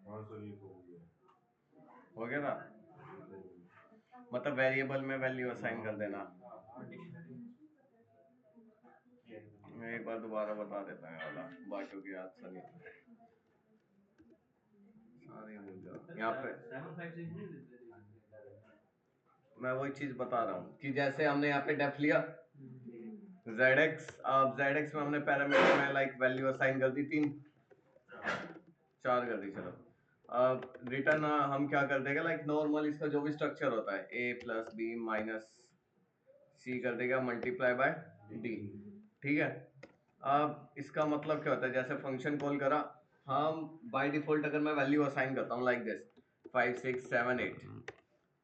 हो गया ना, मतलब वेरिएबल में वैल्यू असाइन कर देना। मैं एक बार दोबारा बता देता हूँ वाला, बाकियों की याद से नहीं सारे भूल जाओ। यहाँ पे मैं वही चीज बता रहा हूँ कि जैसे हमने यहाँ पे डेफ लिया ZX, अब ZX में हमने पैरामीटर में लाइक वैल्यू असाइन कर दी 3 4 कर दी, चलो अब रिटर्न हम क्या कर देगा, लाइक नॉर्मल इसका जो भी स्ट्रक्चर होता है a प्लस बी माइनस सी कर देगा मल्टीप्लाई बाय डी, ठीक है। अब इसका मतलब क्या होता है, जैसे फंक्शन कॉल करा, हम बाय डिफॉल्ट अगर मैं वैल्यू असाइन करता हूँ लाइक दिस 5 6 7 8,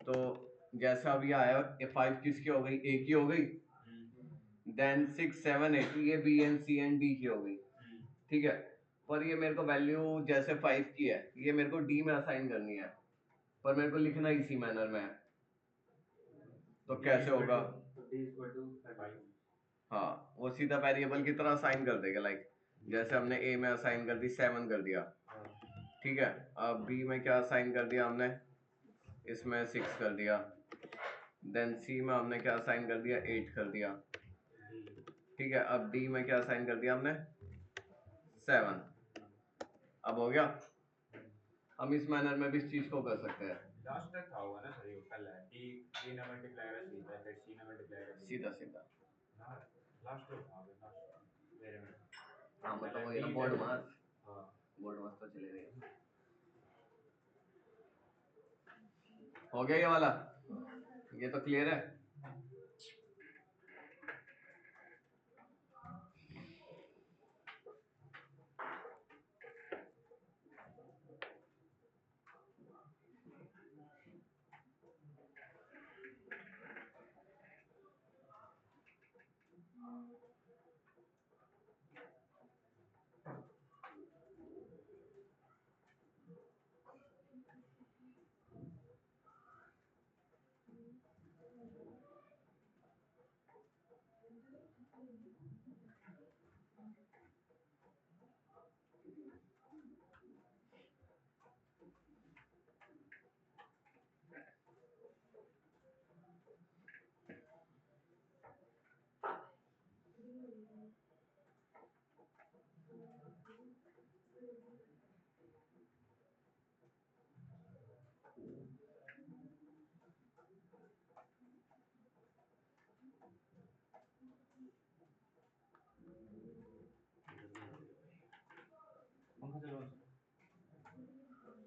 तो जैसा अभी आया ये 5 किसकी हो गई, a की हो गई, देन 6 7 8 ये b and c and d की हो गई, ठीक है। पर ये मेरे को वैल्यू जैसे 5 की है, ये मेरे को d में असाइन करनी है, पर मेरे को लिखना इसी मैनर में है, तो कैसे होगा, हाँ वो सीधा वेरिएबल की तरह असाइन कर देगा, लाइक जैसे हमने a में असाइन कर दी 7 कर दिया, ठीक है। अब b में क्या असाइन कर दिया हमने, इसमें 6 कर दिया, देन c में हमने क्या असाइन कर दिया 8 कर दिया, ठीक है। अब d में क्या असाइन कर दिया हमने 7, अब हो गया। हम इस मैनर में भी इस चीज को कर सकते हैं, लास्ट तक था होगा ना सर, ये कल है डी ना मल्टीप्लाई करा सीधा, फिर सी ना मल्टीप्लाई करा सीधा सीधा, ना, लास्ट तो था लास्ट मेरे में, हाँ मतलब वही ना बोर्ड मास, हाँ बोर्ड मास तो चले गए। हो गया ये वाला, ये तो क्लियर है।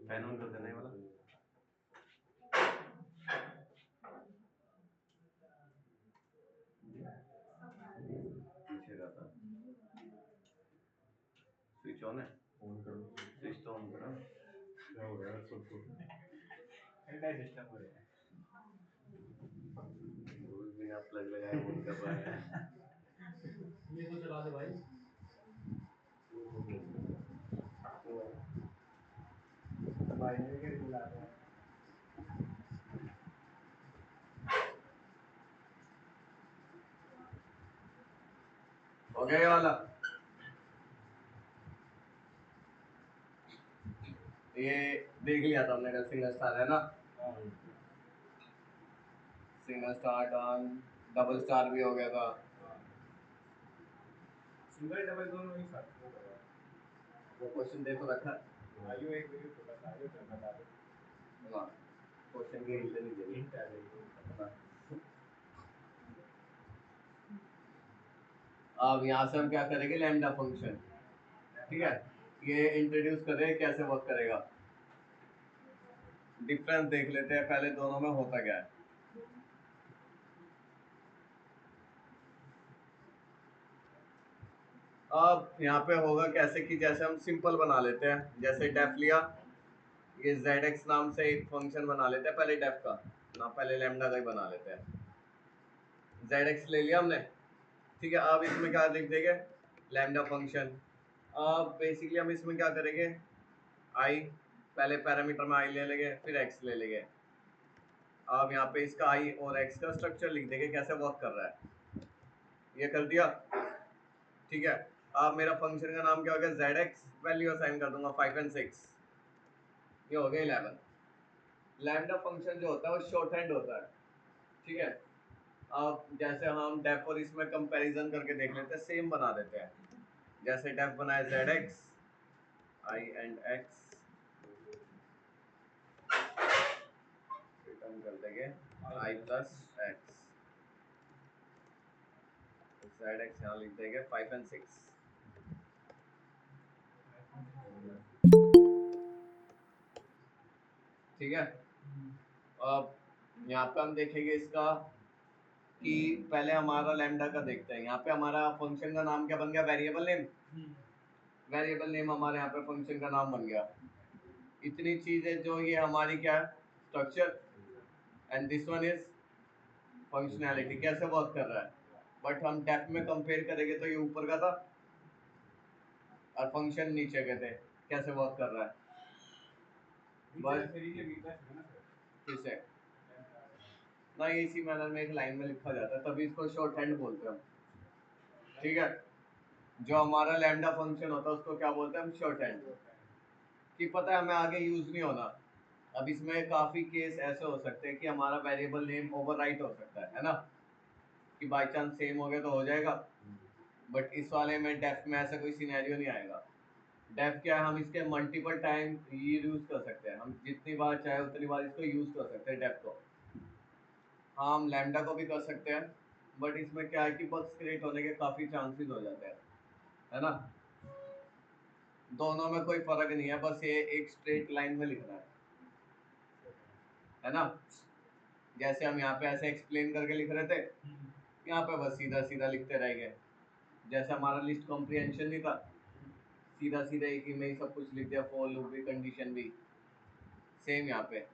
पैन ऑन कर देना ये वाला, पीछे रहता स्विच ऑन है, ऑन करो स्विच तो ऑन करो, क्या हो रहा है सब कुछ एंटायर सिस्टम हो रहा है, रोज बिना प्लग लगाए ऑन कर रहा है। ये तो चला दे भाई, भाई ने क्या चला रहा है। हो गया ये वाला, ये देख लिया था हमने कल, सिंगल स्टार है ना, single star done, double star भी हो गया था, सिंगल डबल दोनों एक साथ वो करवा, वो क्वेश्चन देखो रखा, आयु एक वीडियो छोटा सा आयु तो बता दो, हाँ क्वेश्चन की हिंट नहीं देनी हिंट आ जाएगी। हाँ। अब यहाँ से हम क्या करेंगे, लैम्डा फंक्शन, ठीक है, ये इंट्रोड्यूस करें कैसे वर्क करेगा, डिफरेंस देख लेते हैं पहले दोनों में होता क्या है। अब यहाँ पे होगा कैसे कि जैसे हम सिंपल बना लेते हैं, जैसे डेफ लिया, ये ZX नाम से एक फंक्शन बना लेते हैं पहले डेफ का ना, पहले लैम्डा का ही बना लेते हैं। ZX ले लिया हमने, ठीक है। अब इसमें क्या लिख देंगे, लैम्डा फंक्शन। अब बेसिकली हम इसमें क्या करेंगे, आई पहले पैरामीटर में आई ले लेंगे, फिर एक्स ले लेंगे। अब यहाँ पे इसका आई और एक्स का स्ट्रक्चर लिख देंगे कैसे वर्क कर रहा है, ये कर दिया, ठीक है। अब मेरा फंक्शन का नाम क्या हो गया, ZX, वैल्यू असाइन कर दूंगा 5 एंड 6, ये हो गया 11। लैम्डा फंक्शन जो होता है वो शॉर्ट हैंड होता है, ठीक है। अब जैसे हम डेफ और इसमें कंपैरिजन करके देख लेते हैं, सेम बना देते हैं। जैसे डेफ बनाया ZX I and X, return कर देंगे I प्लस X, ZX यहाँ लिख देंगे 5 एंड 6, ठीक है। अब यहाँ पे हम देखेंगे इसका कि पहले हमारा लैम्डा का देखते हैं। यहाँ पे हमारा फंक्शन का नाम क्या बन गया, वेरिएबल नेम। वेरिएबल नेम हमारे यहाँ पे फंक्शन का नाम बन गया। इतनी चीजें जो ये हमारी क्या है, structure, and this one is functionality, कैसे वर्क कर रहा है। बट हम डेप्थ में कंपेयर करेंगे तो ये ऊपर का था और फंक्शन नीचे के थे, कैसे वर्क कर रहा है। बस किसे ना, ये इसी मैनर में एक लाइन में लिखा जाता है, तभी इसको शॉर्ट हैंड बोलते हैं हम, ठीक है। जो हमारा लैम्डा फंक्शन होता है उसको क्या बोलते हैं हम, शॉर्ट हैंड, कि पता है हमें आगे यूज नहीं होना। अब इसमें काफी केस ऐसे हो सकते हैं कि हमारा वेरिएबल नेम ओवरराइट हो सकता है ना, कि बाय चांस सेम हो गया तो हो जाएगा। बट इस वाले में डेफ में ऐसा कोई सिनेरियो नहीं आएगा। डेफ क्या है, हम इसके मल्टीपल टाइम ये यूज कर सकते हैं, हम जितनी बार चाहे उतनी बार इसको यूज कर सकते हैं डेफ को। हाँ, हम लैम्डा को भी कर सकते हैं, बट इसमें क्या है कि बग्स क्रिएट होने के काफी चांसेस हो जाते हैं, है ना। दोनों में कोई फर्क नहीं है, बस ये एक स्ट्रेट लाइन में लिखना है ना। जैसे हम यहाँ पे ऐसे एक्सप्लेन करके लिख रहे थे, यहाँ पे बस सीधा सीधा लिखते रहेंगे। जैसे हमारा लिस्ट कॉम्प्रिहेंशन नहीं था, सीधा सीधा एक ही में ही सब कुछ लिख दिया, फॉर लूप भी, कंडीशन भी, सेम यहाँ पे।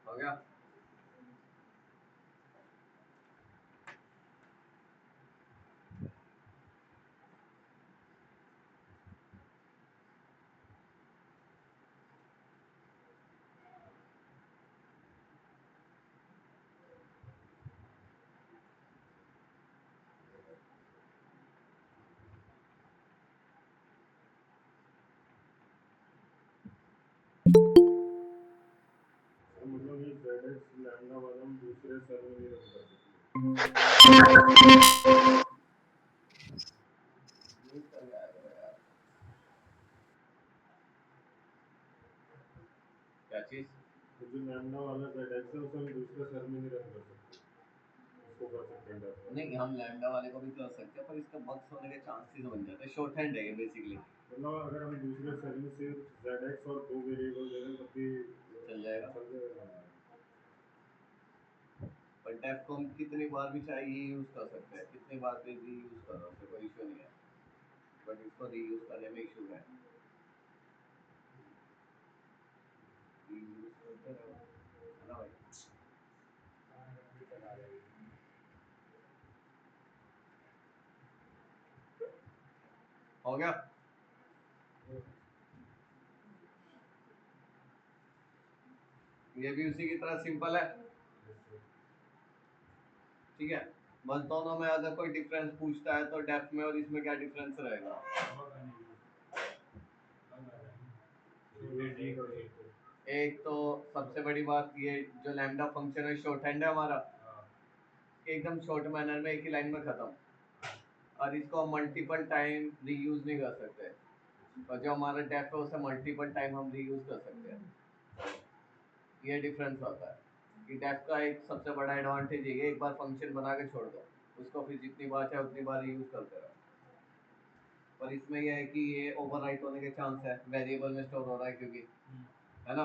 हो गया। मतलब ये ZX लैम्डा वाला हम दूसरे सेल में नहीं रख सकते। क्या चीज, तो जो लैम्डा वाला ZX है उसे हम दूसरे सेल में नहीं रख सकते, उसको कर सकते हैं डेफ नहीं हम लैम्डा वाले को भी कर सकते हैं, पर इसका बग्स होने के चांसेस बन जाते हैं। शॉर्ट हैंड है ये बेसिकली, मतलब अगर हम दूसरे सेल में सिर्फ ZX और दो वेरिएबल दे दें तब भी चल जाएगा। चल जाएगा। पर डेफ को हम कितनी बार भी चाहे ये यूज कर सकते हैं, कितनी बार भी रीयूज कर सकते हैं, कोई इशू नहीं है। बट इसको रीयूज करने में इशू है, रीयूज करते रहो, है ना भाई। हो गया। ये भी उसी की तरह सिंपल है, ठीक है। बस दोनों में अगर कोई डिफरेंस पूछता है तो डेफ में और इसमें क्या डिफरेंस रहेगा। एक तो सबसे बड़ी बात, ये जो लैम्डा फंक्शन है शॉर्ट हैंड है हमारा, एकदम शॉर्ट मैनर में एक ही लाइन में खत्म, और इसको हम मल्टीपल टाइम रीयूज नहीं कर सकते। और जो हमारा डेफ है उसे मल्टीपल टाइम हम रीयूज कर सकते हैं। ये डिफरेंस होता है कि डेफ का एक सबसे बड़ा एडवांटेज ये है, एक बार फंक्शन बना के छोड़ दो, उसको फिर जितनी बार चाहे उतनी बार यूज करते रहो। पर इसमें यह है कि ये ओवरराइट होने के चांस है, वेरिएबल में स्टोर हो रहा है क्योंकि, है ना।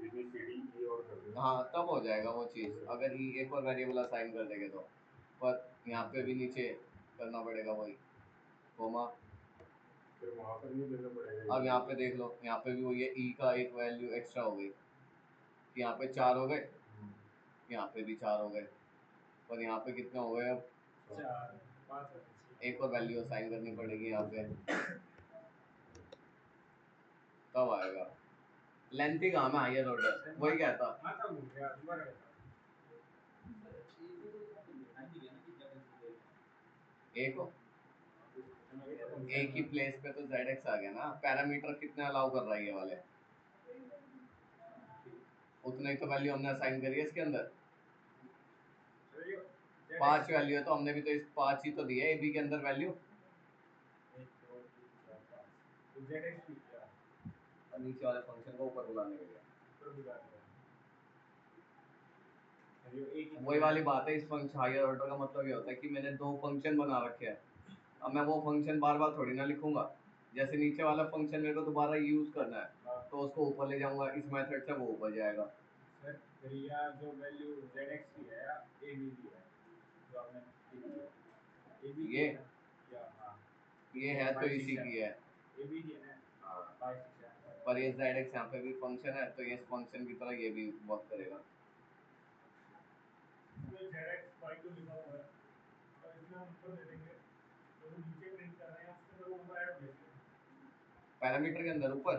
ABCDE और कर देना। हाँ तब हो जाएगा वो चीज़, अगर ही एक और वेरिएबल असाइन कर देंगे तो। पर यहाँ पे भी नीचे करना पड़ेगा वही कोमा। फिर वहाँ पर नहीं देना पड़ेगा। अब यहाँ पे देख लो, यहाँ पे भी वही है, ई का एक वैल्यू एक्स्ट्रा हो गई, यहाँ पे 4 हो गए, यहाँ पे भी 4 हो गए, और यहाँ पे कितने हो गए अब? 4 5 एक और वैल्यू असाइन करनी पड़ेगी यहाँ पे, तब आएगा। लेंथी कहाँ में हायर ऑर्डर, वही कहता माता हूँ क्या दोबारा बता। एक एक ही प्लेस पे तो जेड आ गया ना। पैरामीटर कितने अलाउ कर रहा है ये वाले, उतने ही तो वैल्यू हमने असाइन करी है इसके अंदर। 5 वैल्यू है तो हमने भी तो इस 5 ही तो दिया है ए बी के अंदर वैल्यू। 1 2 3 4 5 तो ZX की क्या और नीचे वाले फंक्शन को ऊपर बुलाने के लिए ऊपर बुला दिया। अरे एक ही वही वाली बात है। इस फंक्शन हायर ऑर्डर का मतलब ये होता है कि मैंने 2 फंक्शन बना रखे हैं, अब मैं वो फंक्शन बार बार थोड़ी ना लिखूंगा। जैसे नीचे वाला फंक्शन मेरे को दोबारा यूज करना है तो उसको ऊपर ले जाऊंगा, इस मेथड से वो ऊपर जाएगा। सर फिर यह जो वैल्यू ZX की है AB की है जो आपने लिखी है AB की ये है ना या हाँ ये है तो इसी की है। AB की है ना हाँ 5 6 7 पर ये जेड यहाँ पे भी फंक्शन है तो ये इस फंक्शन की तरह ये भी वर्क करेगा। इसमें ZX फाइल तो लिखा हुआ है और इसमें हम ऊपर दे देंगे तो जो नीचे प्रिंट कर रहे हैं उसके अंदर वो ऊपर ऐड हो जाएगा पैरामीटर के अंदर ऊपर।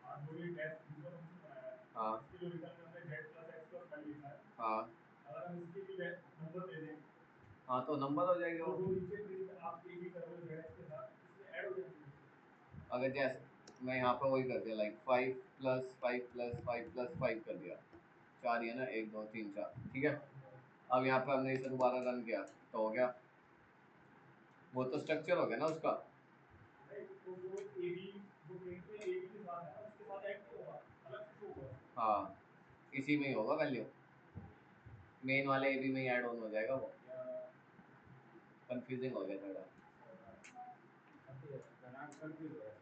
हाँ जो ये टेस्ट दूसरा फंक्शन बनाया है हाँ इसके जो रिटर्न में हमने z प्लस x प्लस 5 लिखा है हाँ अगर हम इसके भी नंबर दे दें हाँ तो नंबर हो जाएगा तो वो। जो नीचे प्रिंट आप एक ही कर रहे हो ZX के साथ इसमें ऐड हो जाएंगे। अगर जैसे मैं यहाँ पे वही कर दिया, लाइक 5 प्लस 5 प्लस 5 प्लस 5 कर दिया, 4 ही है ना, 1 2 3 4, ठीक है। अब यहाँ पे हमने इसे दोबारा रन किया तो हो गया, वो तो स्ट्रक्चर हो गया ना उसका। नहीं तो जो AB जो प्रिंट में AB के साथ है ना उसके साथ ऐड नहीं होगा अलग से होगा। हाँ इसी में ही होगा वैल्यू, मेन वाले ए बी में ही ऐड ऑन हो जाएगा वो। या कंफ्यूजिंग हो गया थोड़ा। नाम कंफ्यूज हो रहा है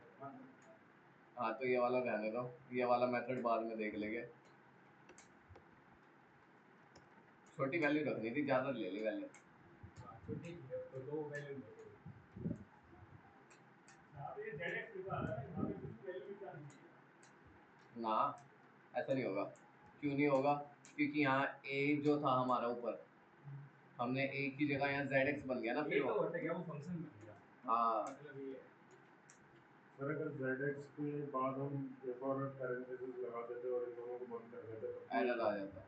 हाँ तो ये वाला रहने दो, ये वाला मेथड बाद में देख लेंगे। छोटी वैल्यू रखनी थी, ज़्यादा ले ली वैल्यू। तो ठीक है तो दो वैल्यू लेंगे यहाँ पे ZX लिखा है यहाँ पे कुछ वैल्यू लिखा नहीं है ना ऐसा नहीं होगा, क्यों नहीं होगा? क्योंकि यहाँ ए जो था हमारा ऊपर, हमने ए की जगह यहाँ जेड एक्स बन गया ना फिर ये वो। तो होता है क्या वो फंक्शन बन गया हाँ मतलब ये है सर अगर ZX के बाद हम एक और पैरेंथेसिस लगा देते और इन दोनों को बंद कर देते तो एरर आ जाता।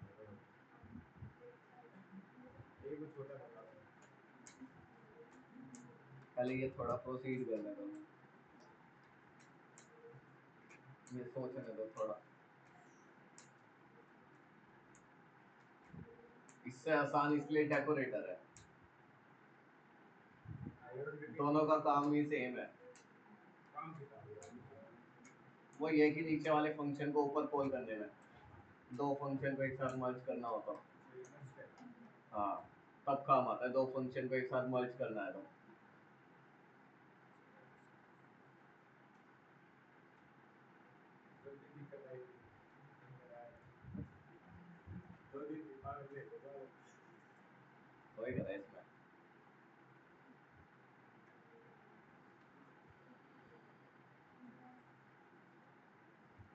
एक वो छोटा बता दो पहले ये थोड़ा प्रोसीड करने दो, ये सोचने दो थोड़ा। इससे आसान इसलिए डेकोरेटर है, दोनों का काम ही सेम है। काम कितना वो ये कि नीचे वाले फंक्शन को ऊपर कॉल करने में, दो फंक्शन को एक साथ मर्ज करना होता है। हाँ तब काम आता है, दो फंक्शन को एक साथ मर्ज करना है तो। वही करा है इसमें।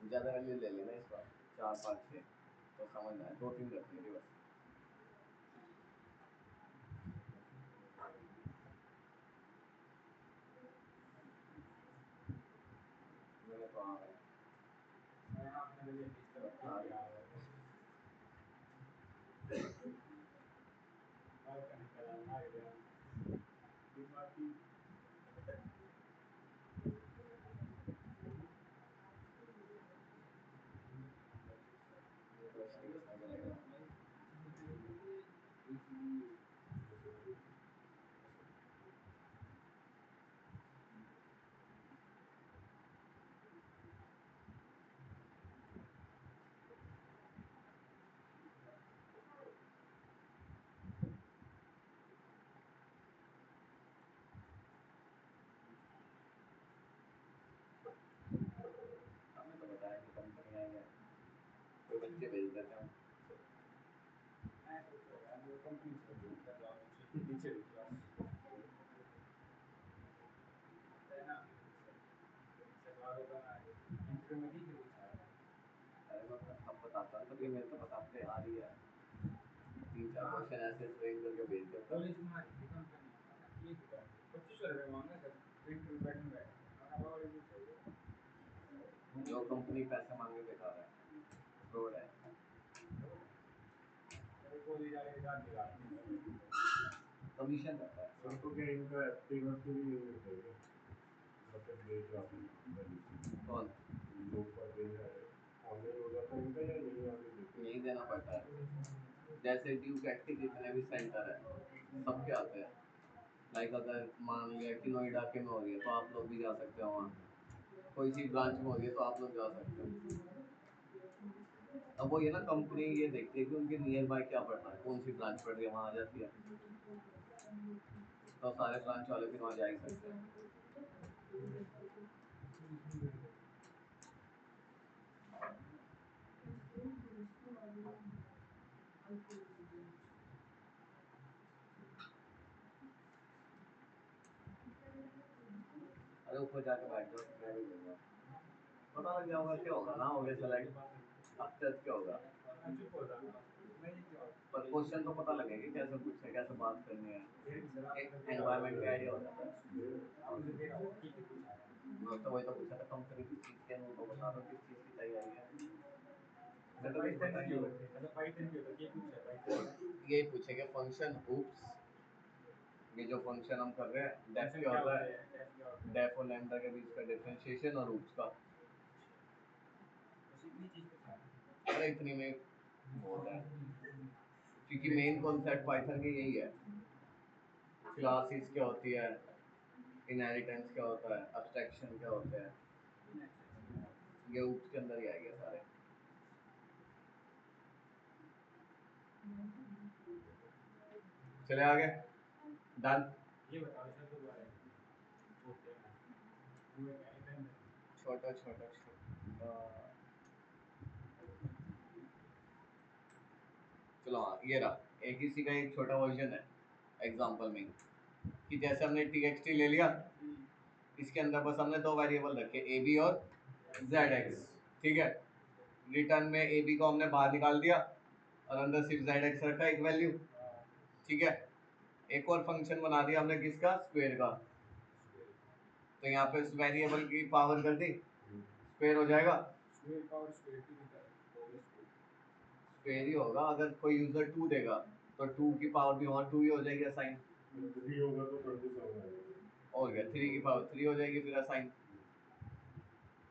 ज़्यादा वैल्यू ले लेना इस बार, 4 5 6 तो समझ में आए, 2 3 रखनी थी बस। मैंने तो हाँ नीचे भेज देते हैं। मैं सोच रहा हूँ यार वो कंपनी से कर रहा हूँ नीचे भी क्लास है ना इससे बात होता ना इंटरव्यू में नहीं कुछ आया अरे मैं अब बताता हूँ, तभी मेरे को बताते आ रही है। 3-4 क्वेश्चन ऐसे ट्रेन करके भेज देता हूँ। कॉलेज में हमारी कंपनी ये तो 2500 रुपये मांगा सर इंटरव्यू बैठने बैठे खाना बाहर भी चाहिए जो कंपनी पैसे मांगे बेकार है, फ्रॉड है। कॉलेज वाले के साथ मिला कमीशन रहता है। उनको क्या इनका एक्टिव के लिए चाहिए मतलब डेट आपकी कौन? जो पर दिन है ऑनलाइन हो जाता है इनका या यही आगे देखते यही देना पड़ता है। जैसे ड्यूक एक्टिव जितने भी सेंटर है सबके आते हैं। लाइक अगर मान लिया कि नोएडा के में हो रही है तो आप लोग भी जा सकते हो वहाँ। कोई सी ब्रांच में हो रही है तो आप लोग जा सकते हो। अब वो ये ना कंपनी ये देखती है कि उनके नियर बाय क्या पड़ रहा है, कौन सी ब्रांच पड़ रही है वहाँ आ जाती है। तो सारे ब्रांच वाले फिर वहाँ जा ही सकते हैं। अरे ऊपर जाके बैठ जाओ, मैं भी दूंगा। पता लग गया होगा क्या होगा ना, हो गया सेलेक्ट। अब टेस्ट क्या होगा, चुप हो जाना मैं ये क्या पर क्वेश्चन तो पता लगेगा कैसे पूछना है, कैसे बात करनी है। एक एनवायरनमेंट का आइडिया हो जाता है। आपने देखा होगा ठीक है कुछ आया मैं तो वही तो पूछा था, कंपनी किस चीज़ के, उनको बता दो किस चीज़ की तैयारी है। मैं तो कुछ पाइथन की बताइए, होती है मतलब पाइथन की होती है कुछ है पाइथन यही पूछेंगे फंक्शन हुप्स। ये जो फंक्शन हम कर रहे हैं डेफ क्या क्या होता होते है, हैं डेफ क्या होते हैं डेफ और लैम्डा के बीच का डिफरेंशिएशन और हुप्स का। बस इतनी चीज पूछा अरे इतनी में बहुत है, क्योंकि मेन कॉन्सेप्ट पाइथन के यही है। क्लासेस क्या होती है, इनहेरिटेंस क्या होता है, एब्स्ट्रैक्शन क्या होते हैं, ये हुप्स के अंदर ही आएंगे सारे। चले आगे, डन। ये बताओ सर दोबारा ओके ना वो क्या है छोटा छोटा छोटा, चलो हाँ ये रहा, एक इसी का एक छोटा वर्जन है एग्जांपल में, कि जैसे हमने txt ले लिया, इसके अंदर बस हमने दो वेरिएबल रखे ए बी और जेड एक्स। ठीक है, रिटर्न में ए बी को हमने बाहर निकाल दिया और अंदर सिर्फ जेड एक्स रखा एक वैल्यू। ठीक है, एक और फंक्शन बना दिया हमने किसका, स्क्वायर का। तो यहाँ पे उस वेरिएबल की पावर कर दी, स्क्वायर हो जाएगा। स्क्वायर पावर स्क्वायर की होगा स्क्वायर ही होगा, अगर कोई यूजर 2 देगा तो 2 की पावर भी वहाँ 2 ही हो जाएगी असाइन। हैं 3 होगा तो 27 आएगा और क्या 3 की पावर 3 हो जाएगी फिर असाइन।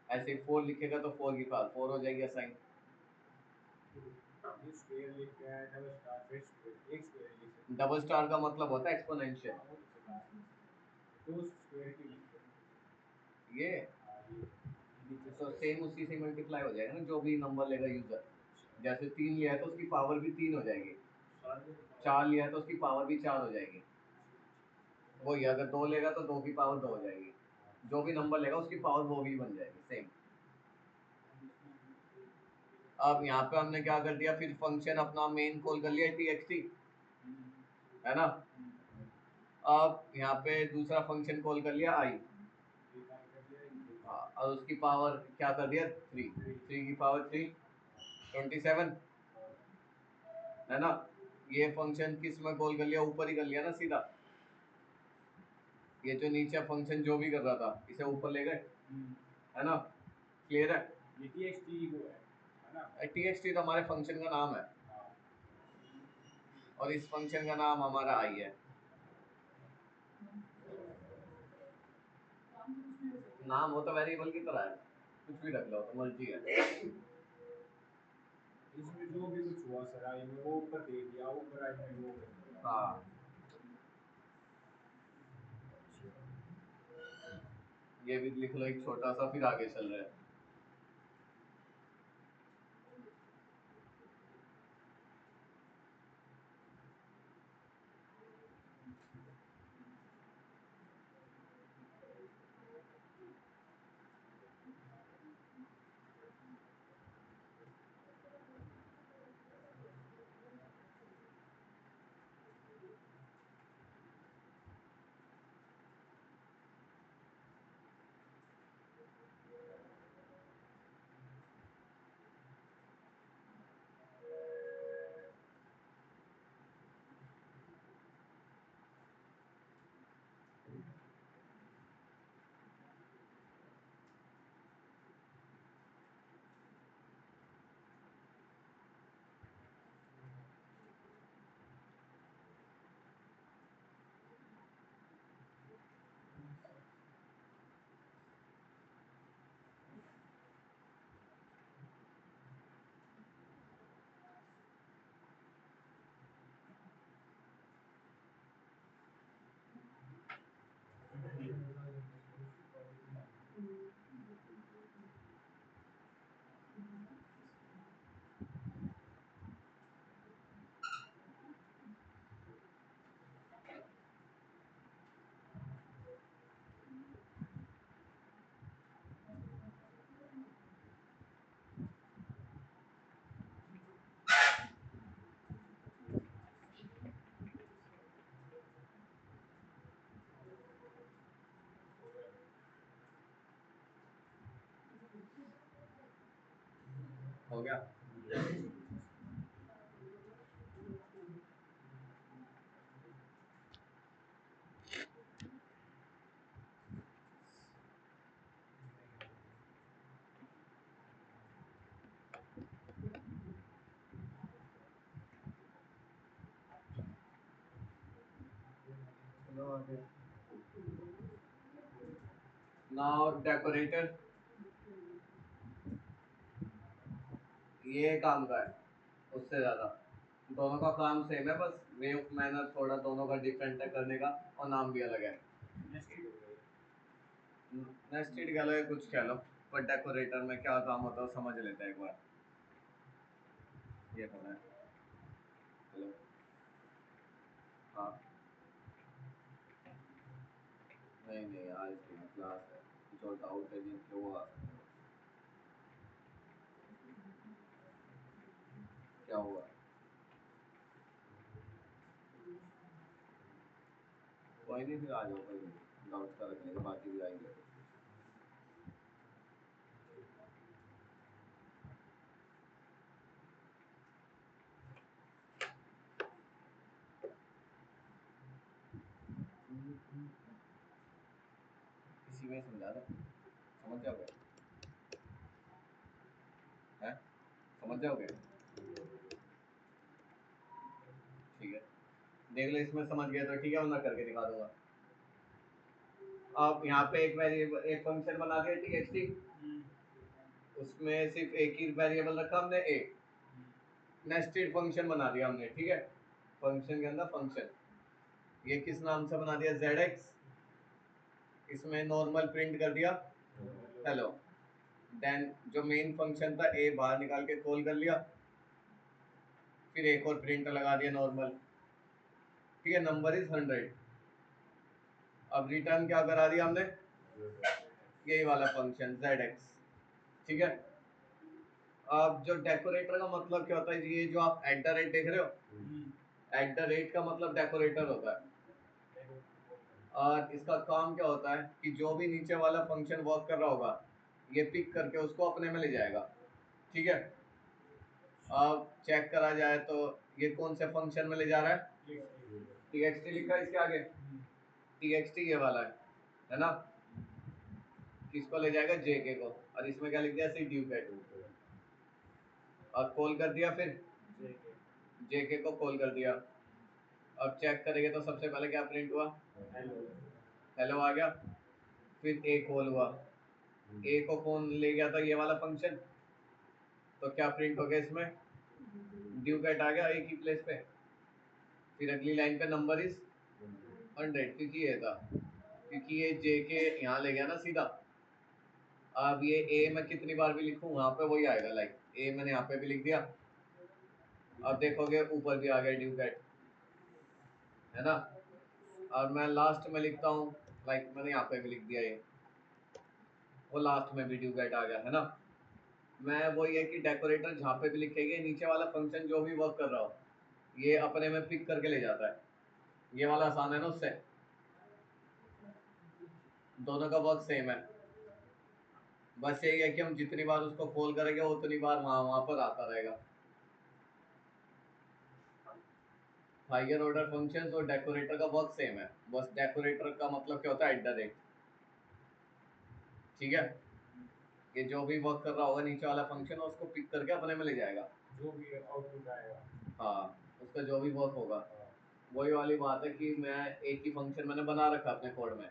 ऐसे 4 लिखेगा तो 4 की पावर 4 हो जाएगी असाइन। ये स्क्वायर लिख के डबल स्टार फिर स्क्वायर एक स्क्वायर लिख सकते डबल स्टार का मतलब होता है एक्सपोनेंशियल। हैं वो तो चला दो स्क्वायर की लिख ये ये नीचे तो स्क्वायर सेम उसी से मल्टीप्लाई हो जाएगा ना, जो भी नंबर लेगा यूजर। जैसे 3 लिया है तो उसकी पावर भी 3 हो जाएगी, 4 लिया है तो उसकी पावर भी 4 हो जाएगी। वही अगर 2 लेगा तो 2 की पावर 2 हो जाएगी, जो भी नंबर लेगा उसकी पावर वो भी बन जाएगी सेम। अब यहाँ पे हमने क्या कर दिया, फिर फंक्शन अपना मेन कॉल कर लिया txt, है ना। अब यहाँ पे दूसरा फंक्शन कॉल कर लिया i, और उसकी पावर क्या कर दिया 3, 3 की पावर 3 27, है ना। ये फंक्शन किस में कॉल कर लिया, ऊपर ही कर लिया ना सीधा। ये जो नीचे फंक्शन जो भी कर रहा था इसे ऊपर ले गए, है ना। क्लियर है, ये txt वो है ना txt तो हमारे फंक्शन का नाम है और इस फंक्शन का नाम हमारा i है। नाम हो तो वेरिएबल की तरह है, कुछ भी रख लो तो मर्जी है। इसमें जो भी कुछ हुआ सर आई में वो ऊपर दे दिया ऊपर आई में वो कर दिया हाँ ये भी लिख लो एक छोटा सा, फिर आगे चल रहे हैं। हो गया। चलो आगे। नाउ डेकोरेटर, ये काम का है उससे ज्यादा, दोनों का काम सेम है, बस वे ऑफ मैनर थोड़ा दोनों का डिफरेंट है करने का, और नाम भी अलग है। नेस्टेड कह लो या कुछ कह लो, पर डेकोरेटर में क्या काम होता है वो समझ लेते हैं एक बार। ये थोड़ा है। हेलो। हाँ। नहीं नहीं, आज की क्लास है, जो डाउट है जिनके वो आ सकते हो। क्या हुआ? कोई नहीं, फिर आ जाओ, कोई नहीं, डाउट का रख लेंगे, बाकी भी आएंगे। इसी में समझा दो, समझ जाओगे? हैं? समझ जाओगे? ठीक है, देख लो, इसमें समझ गए तो ठीक है, वरना करके दिखा दूंगा। आप यहाँ पे एक वेरिएबल, एक फंक्शन बना दिया txt, उसमें सिर्फ एक ही वेरिएबल रखा हमने a, नेस्टेड फंक्शन बना दिया हमने, ठीक है, फंक्शन के अंदर फंक्शन, ये किस नाम से बना दिया, zx, इसमें नॉर्मल प्रिंट कर दिया हेलो, देन जो मेन फंक्शन था a बाहर निकाल के कॉल कर लिया, फिर एक और प्रिंट लगा दिया नॉर्मल, ठीक है, नंबर इज 100। अब रिटर्न क्या करा दिया हमने, यही वाला फंक्शन zx, ठीक है। अब जो डेकोरेटर का मतलब क्या होता है, ये जो आप एट द रेट देख रहे हो, एट द रेट का मतलब डेकोरेटर होता है, और इसका काम क्या होता है कि जो भी नीचे वाला फंक्शन वर्क कर रहा होगा, ये पिक करके उसको अपने में ले जाएगा, ठीक है। अब चेक करा जाए तो ये कौन से फंक्शन में ले जा रहा है, txt लिखा है इसके आगे, txt ये वाला है ना, किसको ले जाएगा, jk को, और इसमें क्या लिख दिया, सी ड्यूकेट, और कॉल कर दिया, फिर jk को कॉल कर दिया। अब चेक करेंगे तो सबसे पहले क्या प्रिंट हुआ, हेलो आ गया, फिर ए कॉल हुआ, ए को कौन ले गया था, ये वाला फंक्शन, तो क्या प्रिंट हो गया इसमें, ड्यूकेट आ गया ए की प्लेस पे, फिर अगली लाइन पे नंबर इज 100, क्योंकि ये था, क्योंकि ये जे के यहाँ ले गया ना सीधा। अब ये ए मैं कितनी बार भी लिखूं वहां पे वही आएगा, लाइक ए मैंने यहाँ पे भी लिख दिया, अब देखोगे ऊपर भी आ गया ड्यूकेट, है ना। और मैं लास्ट में लिखता हूँ, लाइक मैंने यहाँ पे भी लिख दिया ये, वो लास्ट में भी ड्यूकेट आ गया, है ना। मैं वही है कि डेकोरेटर जहाँ पे भी लिखेंगे, नीचे वाला फंक्शन जो भी वर्क कर रहा हो, ये अपने में पिक करके ले जाता है, ये वाला आसान है ना उससे, दोनों का वर्क सेम है, बस यही है कि हम जितनी बार उसको कॉल करेंगे उतनी बार वहां पर आता रहेगा। हायर ऑर्डर फंक्शंस और डेकोरेटर का वर्क सेम है, बस डेकोरेटर का मतलब क्या होता है, एट द रेट, ठीक है। ये जो भी वर्क कर रहा होगा नीचे वाला फंक्शन, उसको पिक करके अपने में ले जाएगा, जो भी आउटपुट आएगा। हाँ, उसका जो भी वर्क होगा। वही वाली बात है कि मैं एक ही फंक्शन मैंने बना रखा अपने कोड में,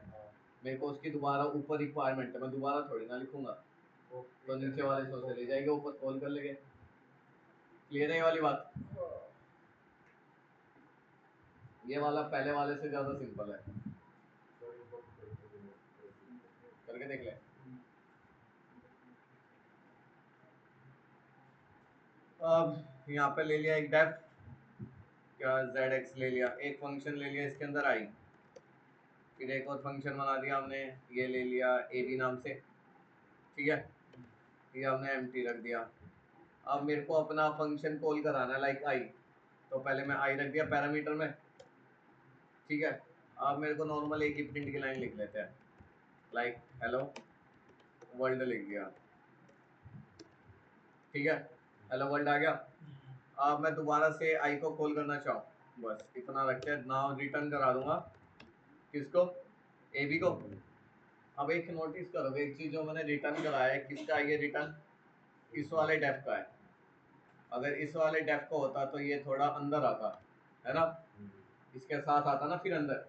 मेरे को उसकी दोबारा ऊपर रिक्वायरमेंट है, मैं दोबारा थोड़ी ना लिखूंगा, तो नीचे वाले से ले जाएंगे, ऊपर कॉल कर लेंगे, क्लियर है ये वाली बात। ये वाला पहले वाले से ज्यादा सिंपल है, करके देख ले। अब यहाँ पे ले लिया एक डेफ, क्या zx ले लिया, एक फंक्शन ले लिया इसके अंदर आई, फिर एक और फंक्शन बना दिया हमने, ये ले लिया ए बी नाम से, ठीक है, ये हमने एम्प्टी रख दिया। अब मेरे को अपना फंक्शन कॉल कराना है, लाइक आई, तो पहले मैं आई रख दिया पैरामीटर में, ठीक है। अब मेरे को नॉर्मल एक ही प्रिंट की लाइन लिख लेते हैं, लाइक हेलो वर्ल्ड लिख दिया, ठीक है। हेलो वर्ल्ड आ गया। अब मैं दोबारा से आई को कॉल करना चाहूँ, बस इतना रख के नाउ रिटर्न करा दूंगा। किसको? ए बी को। अब एक नोटिस करोगे एक चीज, जो मैंने रिटर्न कराया है किसका है ये रिटर्न? इस वाले डेफ का है। अगर इस वाले डेफ का होता तो ये थोड़ा अंदर आता, है ना, इसके साथ आता ना फिर अंदर,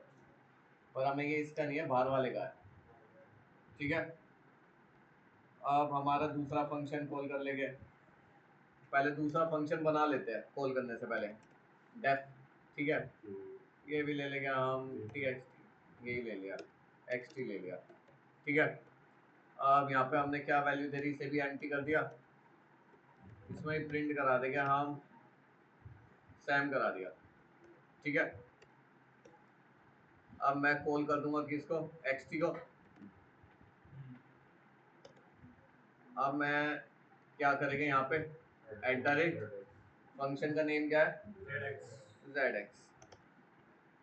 पर हमें ये इसका नहीं है, बाहर वाले का है। ठीक है, अब हमारा दूसरा फंक्शन कॉल कर लेंगे। पहले दूसरा फंक्शन बना लेते हैं कॉल करने से पहले, डेफ। ठीक है, ये भी ले लेंगे हम, टी एक्स टी, यही ले लिया, एक्स टी ले लिया। ठीक है, अब यहाँ पे हमने क्या वैल्यू दे रही, इसे भी एम्प्टी कर दिया, इसमें ही प्रिंट करा देंगे हम, सैम करा दिया। ठीक है, अब मैं कॉल कर दूंगा किसको, एक्स टी को। अब मैं क्या करेंगे यहाँ पे, एट द रेट, फंक्शन का नेम क्या है, जेड एक्स।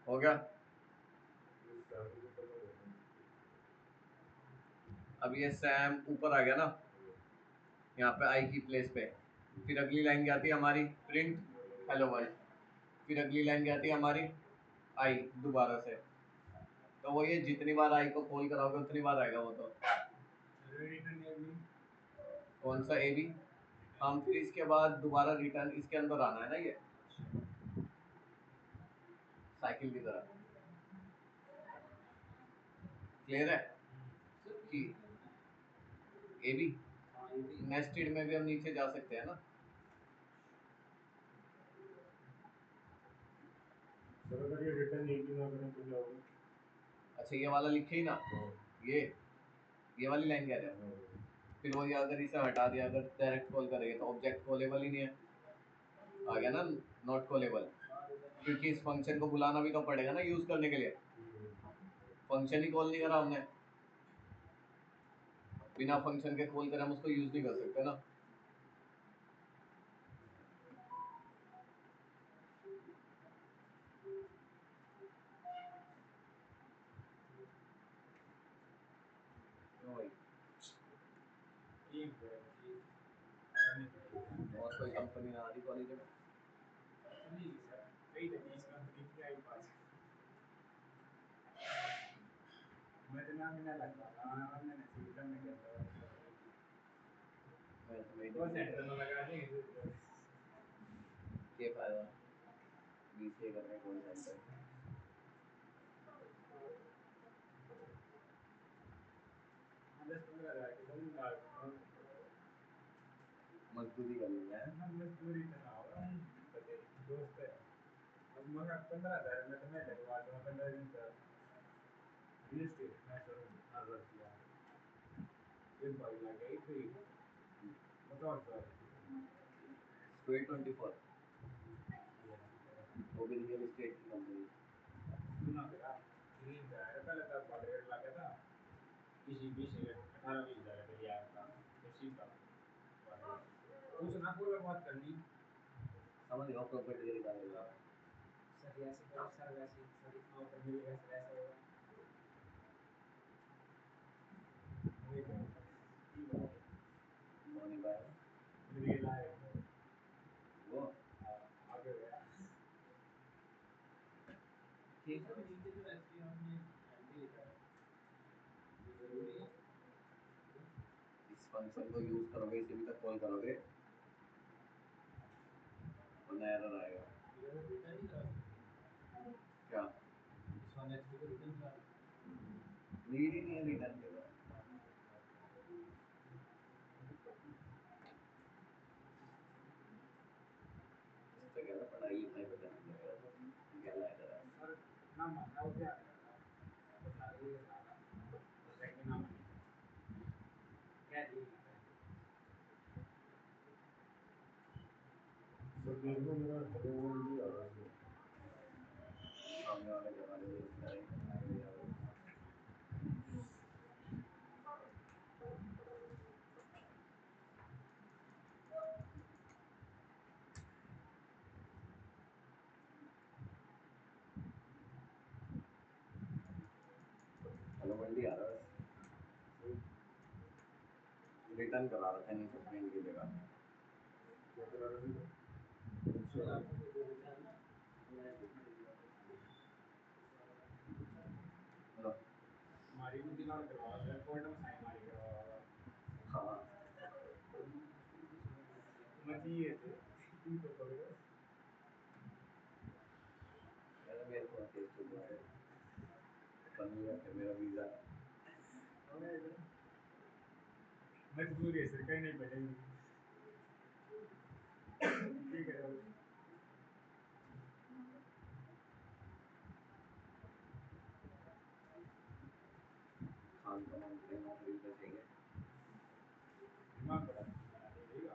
हो गया। अब ये सैम ऊपर आ गया ना, यहाँ पे आई की प्लेस पे। फिर अगली लाइन क्या आती है हमारी, प्रिंट हेलो वर्ल्ड। फिर अगली लाइन क्या आती है हमारी, आई दोबारा से। तो वो ये जितनी बार आई को कॉल कराओगे उतनी बार आएगा वो तो। कौन सा ए बी? हम फिर इसके बाद दोबारा रिटर्न इसके अंदर आना है ना, ये साइकिल की तरह। क्लियर है कि ए बी नेस्टेड में भी हम नीचे जा सकते हैं ना। सर अगर ये रिटर्न एक भी ना करें तो क्या होगा? अच्छा ये वाला लिखे ही ना, ये वाली लाइन क्या है, फिर वही अगर इसे हटा दिया, अगर डायरेक्ट कॉल करेंगे तो ऑब्जेक्ट कॉलेबल ही नहीं है, आ गया ना, नॉट कॉलेबल। क्योंकि इस फंक्शन को बुलाना भी तो पड़ेगा ना यूज करने के लिए, फंक्शन ही कॉल नहीं करा हमने, बिना फंक्शन के कॉल करे हम उसको यूज नहीं कर सकते ना। तो वही, और कोई कंपनी आ रही कॉलेज में? मैं तुम्हें के फायदा बीसीए करने कौन सेंटर। मजदूरी कर लेंगे हैं? मग 15,000 में तुम्हें लगवा दूंगा 15 दिन तक रजिस्ट्री एक बार लगे ही फ्री बताओ सर स्क्वेयर 24, वो भी रियल एस्टेट की कंपनी। सुना मेरा 3,000 पहले तक बड़ा रेट लगा था किसी 18-20,000 के लिए आता इसी का कुछ ना कोई बात करनी समझ गया, प्रॉपर्टी के निकालेगा। सर ऐसे करो सर वैसे सर इतना ऊपर मिलेगा सर ऐसा होगा वही तो हो नहीं पाएगा रियल है वो। आगे गया ठीक है नीचे तो ऐसे हमने एमडी लिखा है जरूरी है इस फंक्शन को यूज करोगे, इसे भी तक कॉल करोगे, वरना एरर आएगा। ये तो रिटर्न ही था क्या इस वन एचपी को रिटर्न था नीड ही नहीं है रिटर्न के बाद। इससे क्या है, पढ़ाई लिखाई पे ध्यान देगा, क्या लाएगा। सर ना मानना हो गया बता रही है सारा सेकंड ना माने क्या दी सर देख लो मेरा हेलो वर्ल्ड भी आ रहा है। सामने वाले जमाने में इतना है। हेलो मंडी आ रहा है, रिटर्न करा रखा है, नहीं तो प्रिंट की जगह। हेलो। हमारी भी दिमाग करवा रहा है कोर्ट में साइन मारी करवा हाँ मची है थे ठीक तो करो यार मेरे को केस तो हुआ है, बन गया फिर मेरा वीजा। मजबूरी है सर कहीं नहीं पड़ेगी ठीक है खान का मानते हैं नौकरी पे चाहिए। दिमाग बड़ा बना दे देगा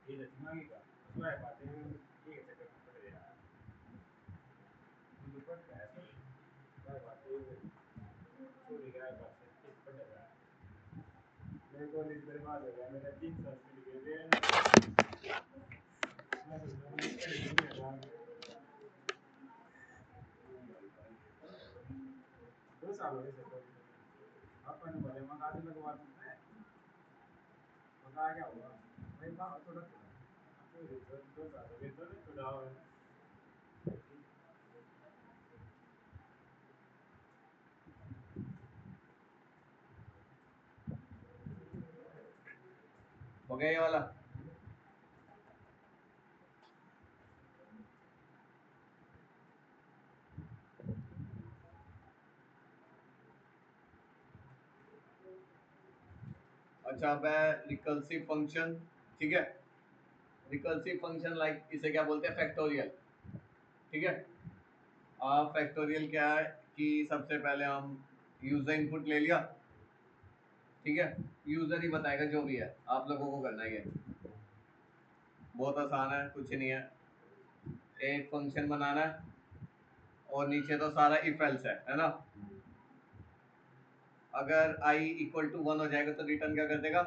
ये तो दिमाग ही का तो है बातें ये चक्कर में पड़ गया मुझे पड़ गया ऐसा क्या बातें चोरी गया बात से किस पड़ गया मेरे को नहीं बर्बाद हो गया मेरा 3 साल चले गए मैं सोचता हूँ मैं कहीं नहीं रहा 2 साल हो गए सर अपन बोले मका से लगवा दूँ मैं मका क्या हुआ भाई बाहर थोड़ा थोड़ा तो 2 साल हो गए तो नहीं थोड़ा और हो गया ये वाला। अच्छा अब है रिकर्सिव फंक्शन। ठीक है, रिकर्सिव फंक्शन लाइक इसे क्या बोलते हैं, फैक्टोरियल। ठीक है, फैक्टोरियल क्या है कि सबसे पहले हम यूजर इनपुट ले लिया। ठीक है, यूजर ही बताएगा जो भी है, आप लोगों को करना ही है, बहुत आसान है, कुछ नहीं है। एक फंक्शन बनाना है और नीचे तो सारा इफ एल्स है ना। अगर आई इक्वल टू 1 हो जाएगा तो रिटर्न क्या कर देगा,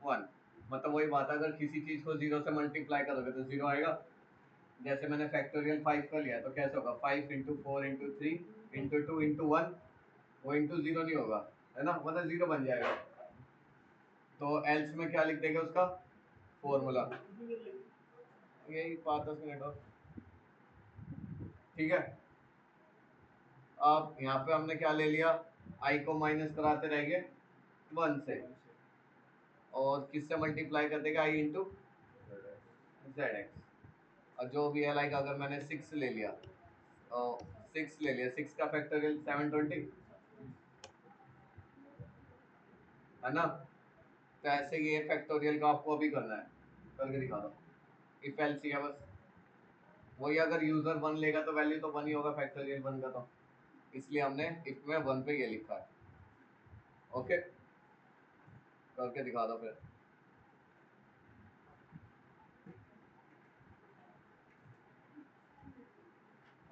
1। मतलब वही बात है, अगर किसी चीज को 0 से मल्टीप्लाई करोगे तो 0 आएगा। जैसे मैंने फैक्टोरियल 5 कर लिया तो कैसे होगा, 5 इंटू 4 इंटू 3 इंटू 2 इंटू 1, वो इंटू 0 नहीं होगा, है ना, मतलब 0 बन जाएगा। तो एल्स में क्या लिख देंगे उसका फॉर्मूला, यही 5-10 मिनट और। ठीक है, अब यहाँ पे हमने क्या ले लिया, आई को माइनस कराते रहेंगे 1 से, और किससे मल्टीप्लाई कर देगा, आई इंटू जेड एक्स। और जो भी है लाइक अगर मैंने 6 ले लिया, 6 ले लिया, 6 का फैक्टोरियल 720, है ना। तो ऐसे ये फैक्टोरियल का आपको अभी करना है, करके दिखा दो। इफ एल्स ही है बस, वही अगर यूजर 1 लेगा तो वैल्यू तो 1 ही होगा फैक्टोरियल 1 का, तो इसलिए हमने इफ में 1 पे ये लिखा है। ओके, करके दिखा दो फिर।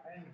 आया नहीं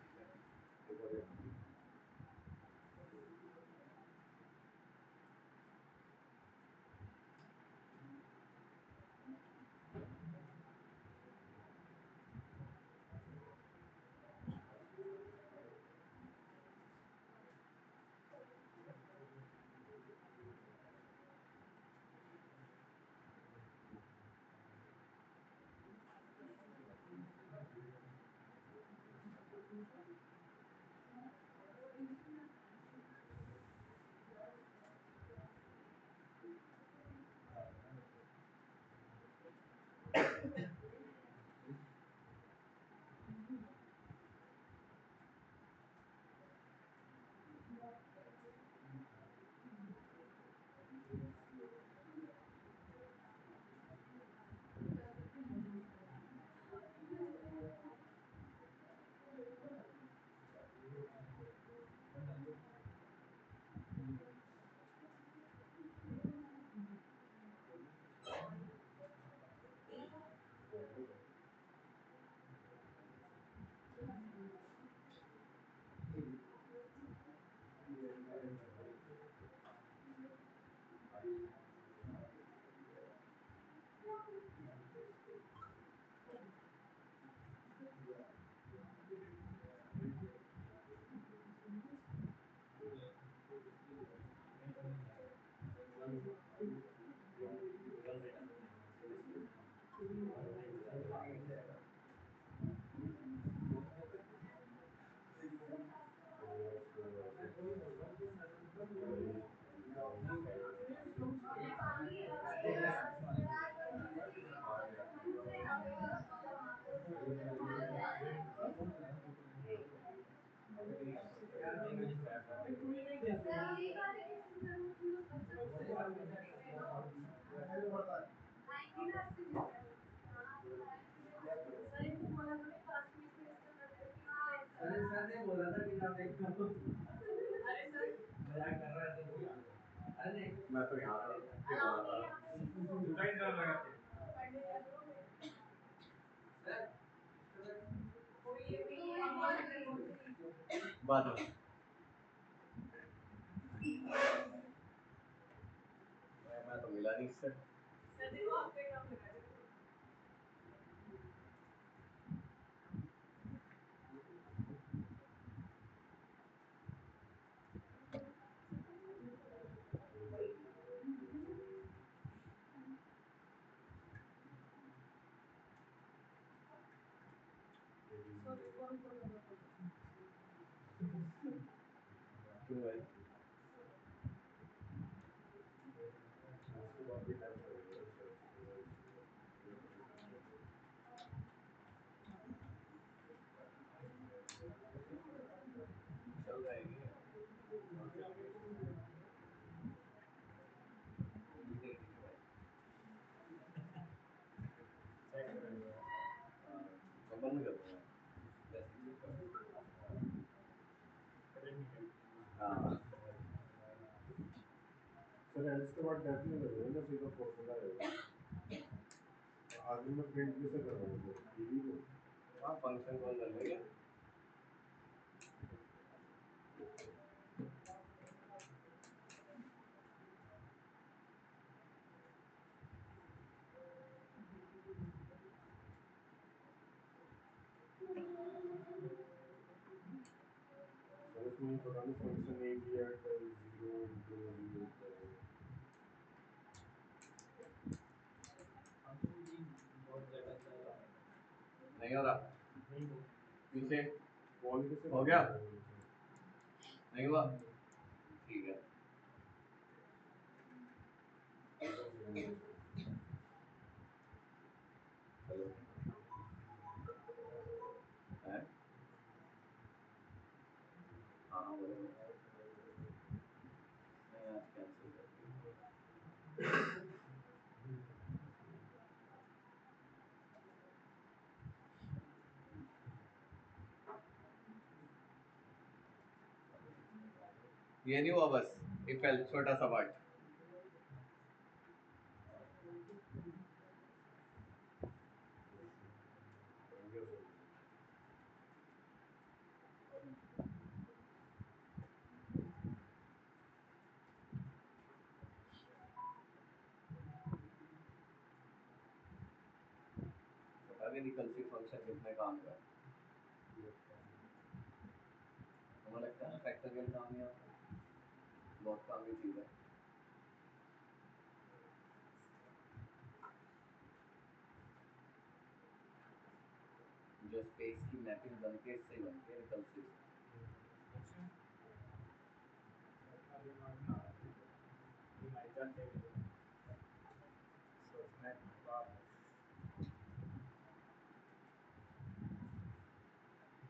मैं तो यहाँ डिजाइन डाल लगाते बाद में मैं तो मिला नहीं इससे। क्यों भाई? चल जाएगी। तो बंद कर दूंगा। हाँ सर इसके बाद डेफिनेटली लगेगा ना, सीधा फॉर्मूला रहेगा। आगे में प्रिंट कैसे करवाएंगे टीवी को? हाँ फंक्शन कॉल कर लेंगे। सर इसमें पता नहीं function A B at 0 into V बहुत ज्यादा चल रहा है नहीं हो रहा। नहीं हो पीछे कॉल कैसे हो गया? नहीं हुआ? ठीक है। चलो है? हाँ हाँ बोलो। नहीं आज कैंसिल कर दिया। ये नहीं हुआ बस। इफेल छोटा सा पार्ट। बता भी रिकल्सिव फंक्शन कितने काम का है। हमें लगता है फैक्टोरियल काम नहीं आता। बहुत काम की चीज़ है। जो स्पेस की मैपिंग बनती है इससे ही बनती है रिकल्सिव से। अच्छा अपना दिमाग ना दिमाग जानते हैं सोचना है बाप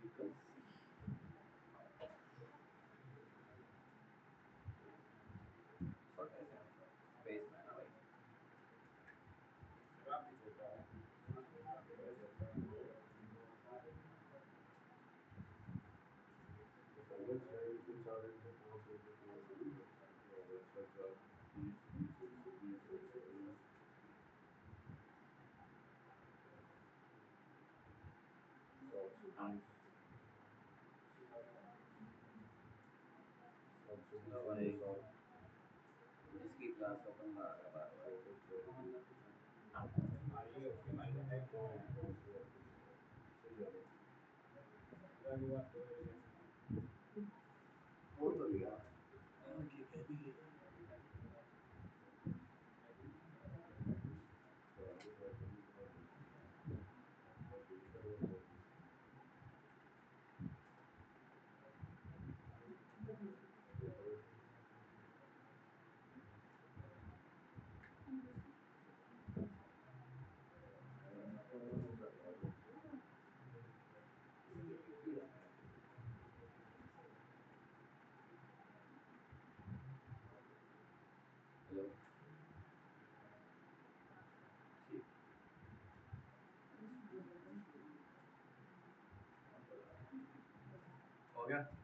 रिकल्सिव छोटे से स्पेस में ना भाई। शराब भी छोटा है मेरा छोटा है चलो भाई इसकी क्लास ओपन ना रहा बार बार। हमारी उसकी हमारी का टाइम कौन है रविवार को बोल तो दिया। हो गया